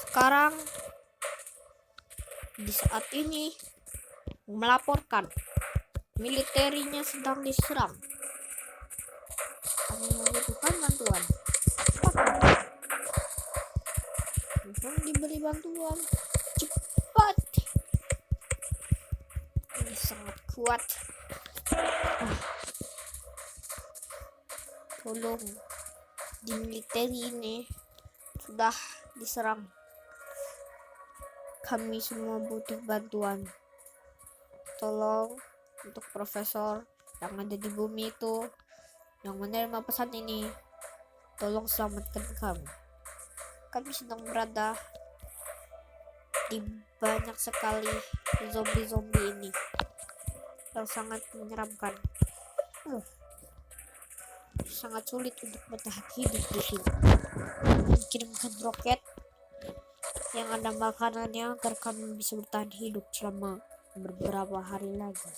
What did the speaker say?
sekarang di saat ini melaporkan militerinya sedang diserang. Kami membutuhkan bantuan. Mohon diberi bantuan cepat. Ini sangat kuat. Tolong, di militer ini sudah diserang. Kami semua butuh bantuan. Tolong untuk profesor yang ada di bumi itu yang menerima pesan ini, tolong selamatkan kami. Kami sedang berada di banyak sekali zombie ini yang sangat menyeramkan. Sangat sulit untuk bertahan hidup di sini. Kirimkan roket yang ada makanannya agar kami bisa bertahan hidup selama beberapa hari lagi.